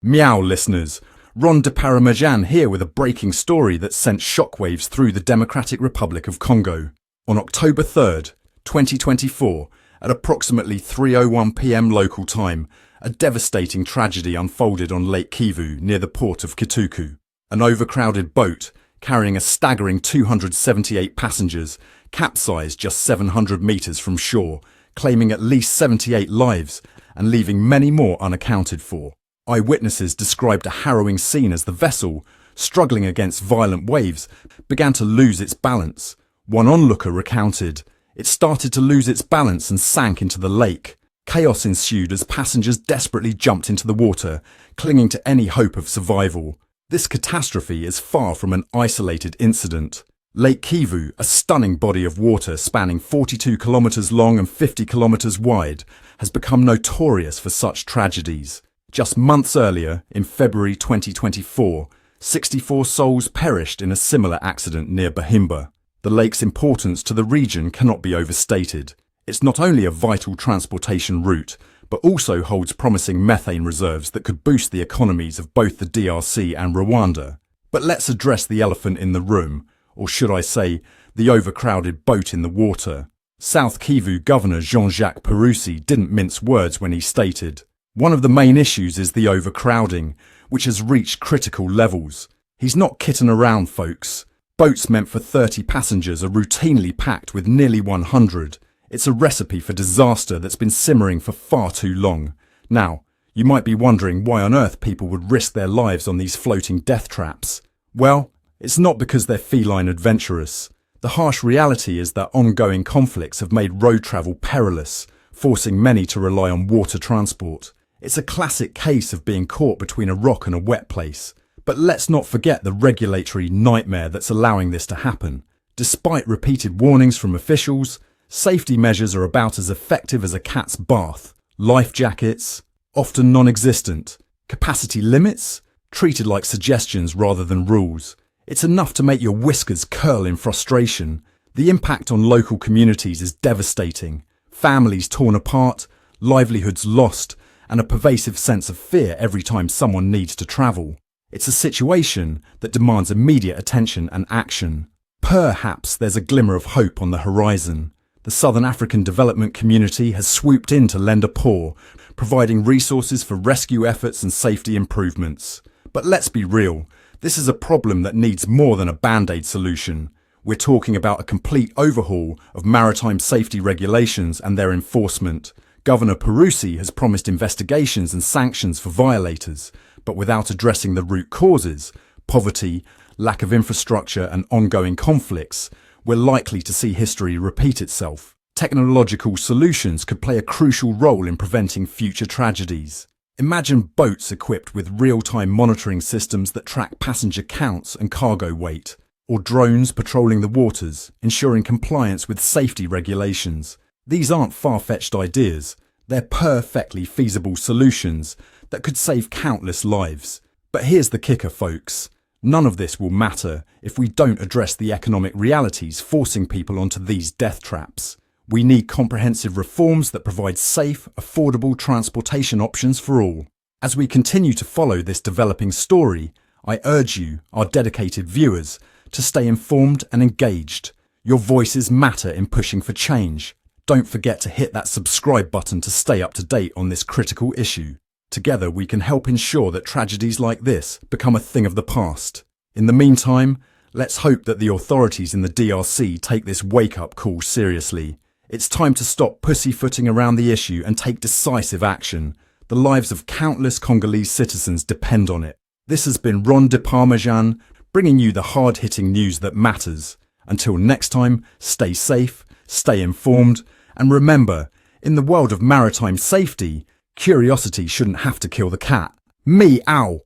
Meow listeners, Ron de Parmesan here with a breaking story that sent shockwaves through the Democratic Republic of Congo. On October 3rd, 2024, at approximately 3:01 p.m. local time, a devastating tragedy unfolded on Lake Kivu near the port of Kituku. An overcrowded boat, carrying a staggering 278 passengers, capsized just 700 metres from shore, claiming at least 78 lives and leaving many more unaccounted for. Eyewitnesses described a harrowing scene as the vessel, struggling against violent waves, began to lose its balance. One onlooker recounted, "It started to lose its balance and sank into the lake. Chaos ensued as passengers desperately jumped into the water, clinging to any hope of survival." This catastrophe is far from an isolated incident. Lake Kivu, a stunning body of water spanning 42 kilometres long and 50 kilometres wide, has become notorious for such tragedies. Just months earlier, in February 2024, 64 souls perished in a similar accident near Bahimba. The lake's importance to the region cannot be overstated. It's not only a vital transportation route, but also holds promising methane reserves that could boost the economies of both the DRC and Rwanda. But let's address the elephant in the room, or should I say, the overcrowded boat in the water. South Kivu Governor Jean-Jacques Purusi didn't mince words when he stated, "One of the main issues is the overcrowding, which has reached critical levels." He's not kidding around, folks. Boats meant for 30 passengers are routinely packed with nearly 100. It's a recipe for disaster that's been simmering for far too long. Now, you might be wondering why on earth people would risk their lives on these floating death traps. Well, it's not because they're feline adventurous. The harsh reality is that ongoing conflicts have made road travel perilous, forcing many to rely on water transport. It's a classic case of being caught between a rock and a wet place. But let's not forget the regulatory nightmare that's allowing this to happen. Despite repeated warnings from officials, safety measures are about as effective as a cat's bath. Life jackets, often non-existent. Capacity limits, treated like suggestions rather than rules. It's enough to make your whiskers curl in frustration. The impact on local communities is devastating. Families torn apart, livelihoods lost, and a pervasive sense of fear every time someone needs to travel. It's a situation that demands immediate attention and action. Perhaps there's a glimmer of hope on the horizon. The Southern African Development Community has swooped in to lend a paw, providing resources for rescue efforts and safety improvements. But let's be real, this is a problem that needs more than a band-aid solution. We're talking about a complete overhaul of maritime safety regulations and their enforcement. Governor Purusi has promised investigations and sanctions for violators, but without addressing the root causes, poverty, lack of infrastructure and ongoing conflicts, we're likely to see history repeat itself. Technological solutions could play a crucial role in preventing future tragedies. Imagine boats equipped with real-time monitoring systems that track passenger counts and cargo weight, or drones patrolling the waters, ensuring compliance with safety regulations. These aren't far-fetched ideas, they're perfectly feasible solutions that could save countless lives. But here's the kicker, folks. None of this will matter if we don't address the economic realities forcing people onto these death traps. We need comprehensive reforms that provide safe, affordable transportation options for all. As we continue to follow this developing story, I urge you, our dedicated viewers, to stay informed and engaged. Your voices matter in pushing for change. Don't forget to hit that subscribe button to stay up to date on this critical issue. Together we can help ensure that tragedies like this become a thing of the past. In the meantime, let's hope that the authorities in the DRC take this wake-up call seriously. It's time to stop pussyfooting around the issue and take decisive action. The lives of countless Congolese citizens depend on it. This has been Ron de Parmesan, bringing you the hard-hitting news that matters. Until next time, stay safe, stay informed, and remember, in the world of maritime safety, curiosity shouldn't have to kill the cat. Meow!